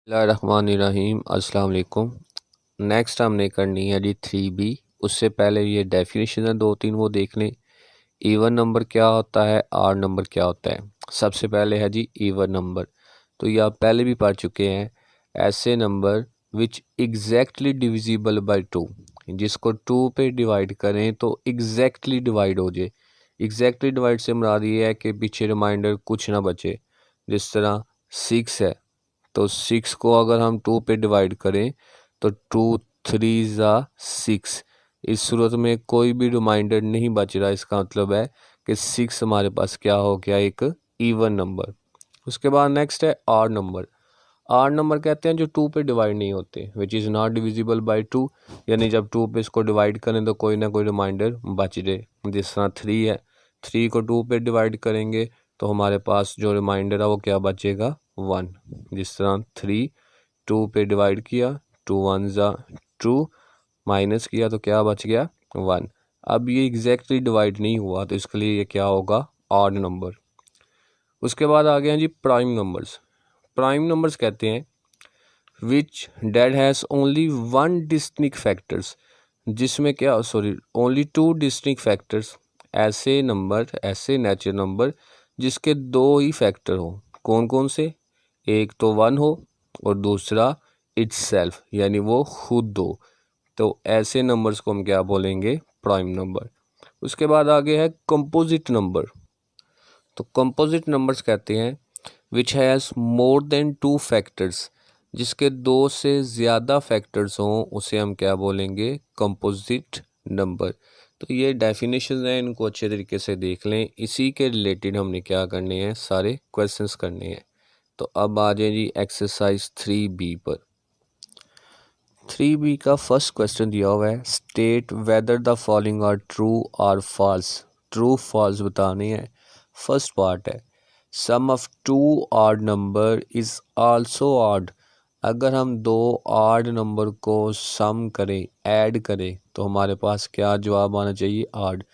बिस्मिल्लाहिर्रहमानिर्रहीम अस्सलाम वालेकुम। नेक्स्ट हमने करनी है जी 3B। उससे पहले ये डेफिनेशन है 2-3 वो देख लें। इवन नंबर क्या होता है, आड नंबर क्या होता है। सबसे पहले है जी इवन नंबर, तो ये आप पहले भी पढ़ चुके हैं। ऐसे number which exactly divisible by 2, जिसको 2 पे डिवाइड करें तो एग्जैक्टली डिवाइड हो जाए। एग्जैक्टली डिवाइड से मुराद ये है कि पीछे रिमाइंडर कुछ ना बचे। जिस तरह 6 है तो 6 को अगर हम 2 पे डिवाइड करें तो 2 3 ज़ा 6। इस सूरत में कोई भी रिमाइंडर नहीं बच रहा। इसका मतलब है कि 6 हमारे पास क्या हो गया, एक इवन नंबर। उसके बाद नेक्स्ट है आड नंबर। आड नंबर कहते हैं जो 2 पे डिवाइड नहीं होते, which is not divisible by 2, यानी जब 2 पे इसको डिवाइड करें तो कोई ना कोई रिमाइंडर बच जाए। जिस तरह 3 है, 3 को 2 पे डिवाइड करेंगे तो हमारे पास जो रिमाइंडर है वो क्या बचेगा, 1। जिस तरह 3 2 पे डिवाइड किया, 2 1 ज़ा 2, माइनस किया तो क्या बच गया, 1। अब ये एग्जैक्टली डिवाइड नहीं हुआ तो इसके लिए ये क्या होगा, ऑड नंबर। उसके बाद आ गए हैं जी प्राइम नंबर्स। प्राइम नंबर्स कहते हैं which that has only one distinct factors, जिसमें क्या ओनली 2 डिस्टिंक्ट फैक्टर्स। ऐसे नंबर, ऐसे नेचुरल नंबर जिसके 2 ही फैक्टर हो। कौन कौन से, एक तो 1 हो और दूसरा इट्सेल्फ, यानी वो खुद हो। तो ऐसे नंबर्स को हम क्या बोलेंगे, प्राइम नंबर। उसके बाद आगे है कंपोजिट नंबर। तो कंपोजिट नंबर्स कहते हैं which has more than 2 factors, जिसके 2 से ज़्यादा फैक्टर्स हों उसे हम क्या बोलेंगे, कंपोजिट नंबर। तो ये डेफिनेशन हैं, इनको अच्छे तरीके से देख लें। इसी के रिलेटेड हमने क्या करने हैं, सारे क्वेश्चंस करने हैं। तो अब आ जाए जी एक्सरसाइज 3B पर। 3B का फर्स्ट क्वेश्चन दिया हुआ है, state whether the following are true और फॉल्स। ट्रू फॉल्स बताने हैं। फर्स्ट पार्ट है sum of 2 odd number is also odd. अगर हम 2 ऑड नंबर को सम करें, ऐड करें, तो हमारे पास क्या जवाब आना चाहिए, ऑड।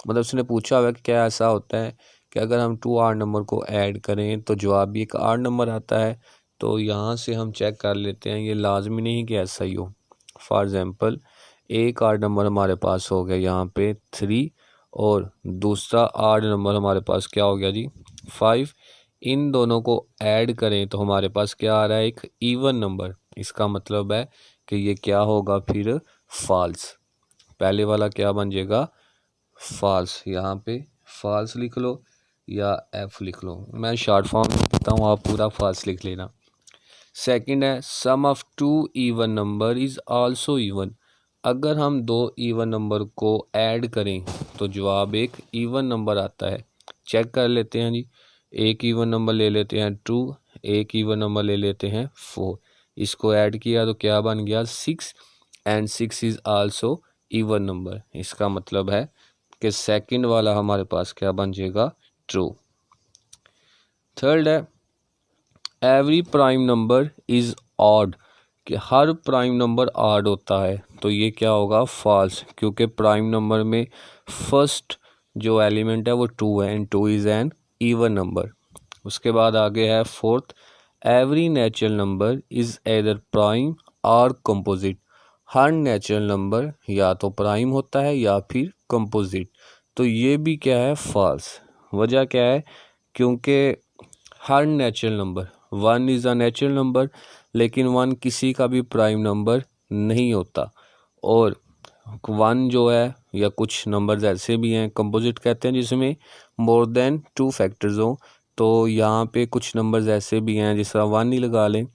मतलब उसने पूछा हुआ है कि क्या ऐसा होता है कि अगर हम 2 ऑड नंबर को ऐड करें तो जवाब भी एक ऑड नंबर आता है। तो यहाँ से हम चेक कर लेते हैं, ये लाजमी नहीं कि ऐसा ही हो। फॉर एग्ज़ाम्पल एक ऑड नंबर हमारे पास हो गया यहाँ पे 3, और दूसरा ऑड नंबर हमारे पास क्या हो गया जी, 5। इन दोनों को ऐड करें तो हमारे पास क्या आ रहा है, एक इवन नंबर। इसका मतलब है कि ये क्या होगा फिर, फॉल्स। पहले वाला क्या बन जाएगा, फॉल्स। यहाँ पे फॉल्स लिख लो या एफ लिख लो, मैं शॉर्ट फॉर्म लिखता हूँ, आप पूरा फॉल्स लिख लेना। सेकंड है sum of 2 even number is also even. अगर हम 2 इवन नंबर को ऐड करें तो जवाब एक इवन नंबर आता है। चेक कर लेते हैं जी। एक इवन नंबर ले लेते हैं 2, एक इवन नंबर ले लेते हैं 4। इसको ऐड किया तो क्या बन गया, 6, and 6 is also even number. इसका मतलब है कि सेकंड वाला हमारे पास क्या बन जाएगा, ट्रू। थर्ड है every prime number is odd, कि हर प्राइम नंबर ऑड होता है। तो ये क्या होगा, फॉल्स, क्योंकि प्राइम नंबर में फर्स्ट जो एलिमेंट है वो 2 है, and 2 is an even number. उसके बाद आगे है fourth, every natural number is either prime और कंपोजिट। हर नेचुरल नंबर या तो प्राइम होता है या फिर कंपोजिट। तो ये भी क्या है, फॉल्स। वजह क्या है, क्योंकि हर natural number, 1 is a natural number, लेकिन 1 किसी का भी प्राइम नंबर नहीं होता। और 1 जो है, या कुछ नंबर्स ऐसे भी हैं कंपोजिट कहते हैं जिसमें मोर देन 2 फैक्टर्स हों। तो यहाँ पे कुछ नंबर्स ऐसे भी हैं, जिस तरह 1 ही लगा लें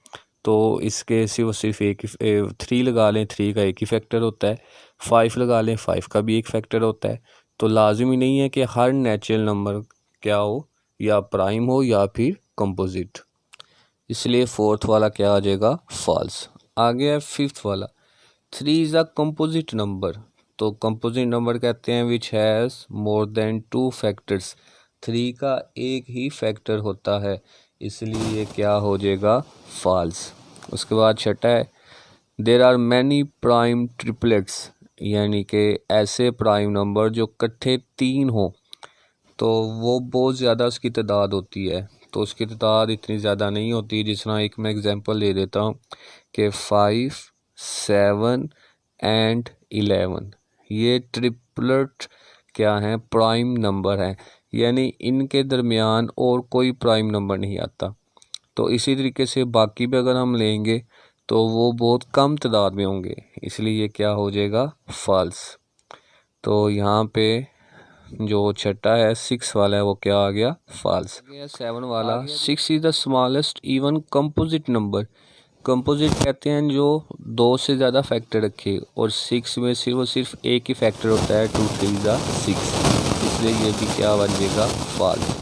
तो इसके सिर्फ एक ही, 3 लगा लें, 3 का एक ही फैक्टर होता है। 5 लगा लें, 5 का भी एक फैक्टर होता है। तो लाजमी नहीं है कि हर नेचुरल नंबर क्या हो, या प्राइम हो या फिर कंपोजिट। इसलिए फोर्थ वाला क्या आ जाएगा, फॉल्स। आगे है फिफ्थ वाला, 3 इज़ अ कंपोजिट नंबर। तो कंपोजिट नंबर कहते हैं which has more than 2 factors. 3 का एक ही फैक्टर होता है, इसलिए ये क्या हो जाएगा, फॉल्स। उसके बाद छठा है there are many prime triplets, यानी कि ऐसे प्राइम नंबर जो इकट्ठे 3 हों, तो वो बहुत ज़्यादा उसकी तादाद होती है। तो उसकी तादाद इतनी ज़्यादा नहीं होती। जिस तरह एक मैं एग्जांपल ले देता हूँ कि 5, 7 एंड 11, ये ट्रिपलेट क्या है, प्राइम नंबर है, यानी इनके दरमियान और कोई प्राइम नंबर नहीं आता। तो इसी तरीके से बाकी भी अगर हम लेंगे तो वो बहुत कम तादाद में होंगे, इसलिए ये क्या हो जाएगा, फॉल्स। तो यहाँ पे जो छठा है 6 वाला है वो क्या आ गया, फॉल्स। 7 वाला, 6 is the smallest even composite number. Composite कहते हैं जो 2 से ज़्यादा फैक्टर रखे, और 6 में सिर्फ एक ही फैक्टर होता है, 2 3 ज़ा 6, इसलिए ये भी क्या बन जाएगा, फॉल्स।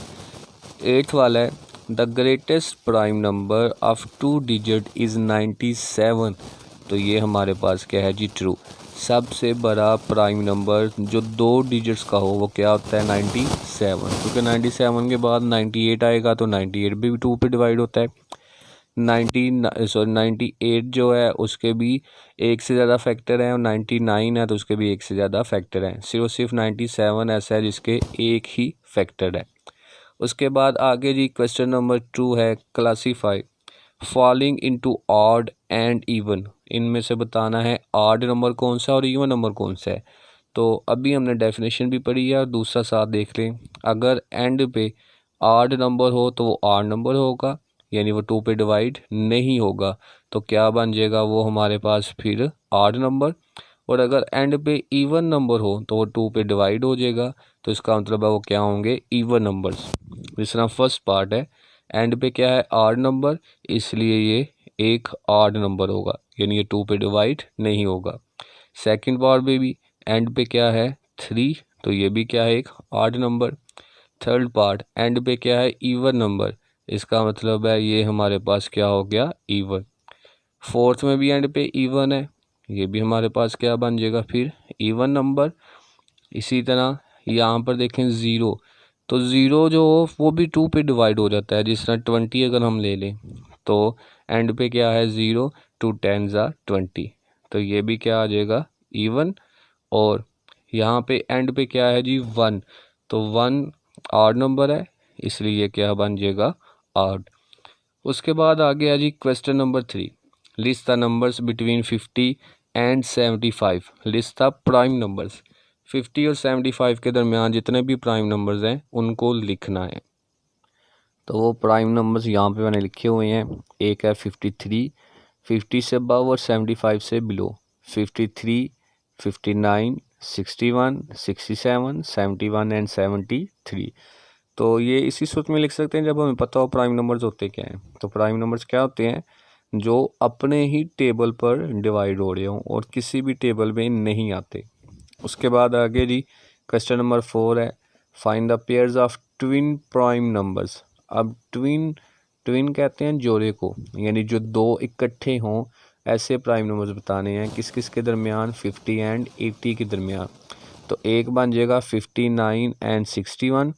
8 वाला है, the greatest prime number of 2 digit is 97। तो ये हमारे पास क्या है जी, ट्रू। सबसे बड़ा प्राइम नंबर जो 2 डिजिट्स का हो वो क्या होता है, 97, क्योंकि 97 के बाद 98 आएगा तो 98 भी 2 पे डिवाइड होता है। 98 जो है उसके भी एक से ज़्यादा फैक्टर हैं, और 99 है तो उसके भी एक से ज़्यादा फैक्टर हैं। सिर्फ 97 ऐसा है जिसके एक ही फैक्टर है। उसके बाद आगे जी क्वेश्चन नंबर 2 है, classify falling into odd and even. इनमें से बताना है ऑड नंबर कौन सा और इवन नंबर कौन सा है। तो अभी हमने डेफिनेशन भी पढ़ी है और दूसरा साथ देख लें। अगर एंड पे ऑड नंबर हो तो वो ऑड नंबर होगा, यानी वो 2 पे डिवाइड नहीं होगा, तो क्या बन जाएगा वो हमारे पास फिर ऑड नंबर। और अगर एंड पे इवन नंबर हो तो वो 2 पे डिवाइड हो जाएगा, तो इसका मतलब है वो क्या होंगे, इवन नंबर्स। जिस तरह फर्स्ट पार्ट है, एंड पे क्या है, ऑड नंबर, इसलिए ये एक ऑड नंबर होगा, यानी ये 2 पे डिवाइड नहीं होगा। सेकंड पार्ट में भी एंड पे क्या है, 3, तो ये भी क्या है, एक odd number. Third part and पे क्या है, इवन नंबर, इसका मतलब है ये हमारे पास क्या हो गया, इवन। फोर्थ में भी एंड पे इवन है, ये भी हमारे पास क्या बन जाएगा, फिर इवन नंबर। इसी तरह यहाँ पर देखें 0, तो 0 जो हो वो भी 2 पे डिवाइड हो जाता है। जिस तरह 20 अगर हम ले लें तो एंड पे क्या है, 0, 2 10 ज़ा 20, तो ये भी क्या आ जाएगा, इवन। और यहाँ पे एंड पे क्या है जी, 1, तो 1 ऑड नंबर है, इसलिए क्या बन जाएगा, ऑड। उसके बाद आ गया जी question number 3, list the numbers between 50 and 75। List the prime numbers, 50 और 75 के दरमियान जितने भी प्राइम नंबर्स हैं उनको लिखना है। तो वो प्राइम नंबर्स यहाँ पे मैंने लिखे हुए हैं। एक है 53, 50 से अबव और 75 से बिलो। 53, 59, 61, 67, 71 एंड 73। तो ये इसी सूत्र में लिख सकते हैं जब हमें पता हो प्राइम नंबर्स होते क्या हैं। तो प्राइम नंबर्स क्या होते हैं, जो अपने ही टेबल पर डिवाइड हो रहे हों और किसी भी टेबल में नहीं आते। उसके बाद आगे जी क्वेश्चन नंबर 4 है, find the pairs of twin prime numbers. अब ट्विन कहते हैं जोड़े को, यानी जो 2 इकट्ठे हों ऐसे प्राइम नंबर्स बताने हैं। किस किस के दरमियान, 50 एंड 80 के दरमियान। तो एक बन जाएगा 59 एंड 61,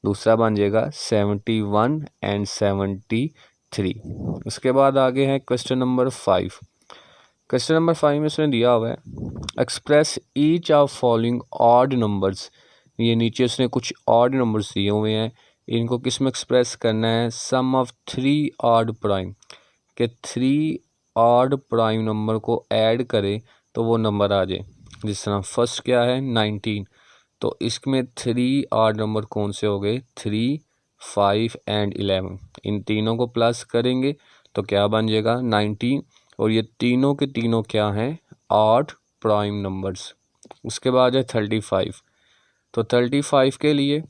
दूसरा बन जाएगा 71 एंड 73। उसके बाद आगे है क्वेश्चन नंबर 5। क्वेश्चन नंबर 5 में उसने दिया हुआ है, express each of following odd numbers. ये नीचे उसने कुछ ऑड नंबर्स दिए हुए हैं, इनको किस में एक्सप्रेस करना है, सम ऑफ 3 ऑड प्राइम, के 3 ऑड प्राइम नंबर को ऐड करें तो वो नंबर आ जाए। जिस तरह फर्स्ट क्या है, 19, तो इसमें 3 ऑड नंबर कौन से हो गए, 3, 5 एंड 11। इन तीनों को प्लस करेंगे तो क्या बन जाएगा, 19, और ये तीनों के तीनों क्या हैं, ऑड प्राइम नंबर्स। उसके बाद है 35, तो 35 के लिए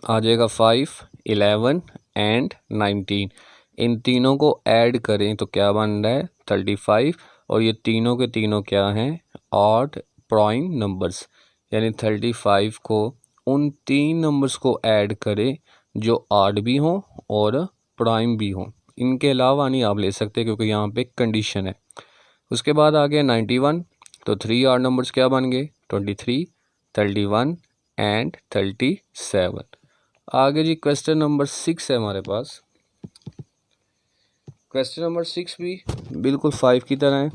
आ जाएगा 5, 11 एंड 19। इन तीनों को ऐड करें तो क्या बन रहा है, 35, और ये तीनों के तीनों क्या हैं, ऑड प्राइम नंबर्स। यानी 35 को उन 3 नंबर्स को ऐड करें जो ऑड भी हों और प्राइम भी हों। इनके अलावा नहीं आप ले सकते क्योंकि यहाँ पे कंडीशन है। उसके बाद आ गया 91, तो 3 ऑड नंबर्स क्या बन गए, 23, 31 एंड 37। आगे जी क्वेश्चन नंबर 6 है हमारे पास। क्वेश्चन नंबर 6 भी बिल्कुल 5 की तरह है।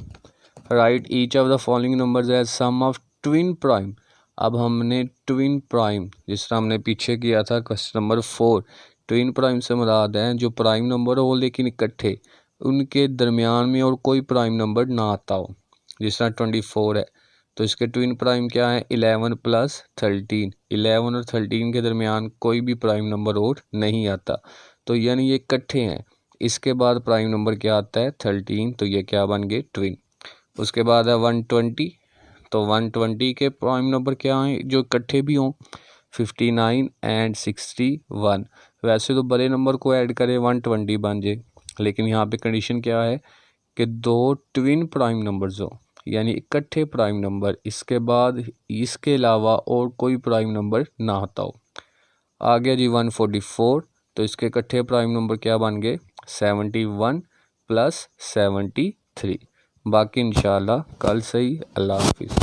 Write each of the following numbers as sum of twin prime. अब हमने ट्विन प्राइम, जिस तरह हमने पीछे किया था क्वेश्चन नंबर 4, ट्विन प्राइम से मुराद है जो प्राइम नंबर हो लेकिन इकट्ठे, उनके दरमियान में और कोई प्राइम नंबर ना आता हो। जिस तरह 24 है तो इसके ट्विन प्राइम क्या है, 11 + 13, 11 और 13 के दरमियान कोई भी प्राइम नंबर और नहीं आता, तो यानी ये इकट्ठे हैं। इसके बाद प्राइम नंबर क्या आता है, 13, तो ये क्या बन गए, ट्विन। उसके बाद है 120, तो 120 के प्राइम नंबर क्या हैं जो इकट्ठे भी हों, 59 एंड 61। वैसे तो बड़े नंबर को ऐड करें 120 बन जाए, लेकिन यहाँ पे कंडीशन क्या है कि दो ट्विन प्राइम नंबर्स हो, यानी इकट्ठे प्राइम नंबर, इसके बाद इसके अलावा और कोई प्राइम नंबर ना आता हो। आ गया जी 144, तो इसके इकट्ठे प्राइम नंबर क्या बन गए, 71 + 73। बाकी इंशाल्लाह कल सही। अल्लाह हाफिज़।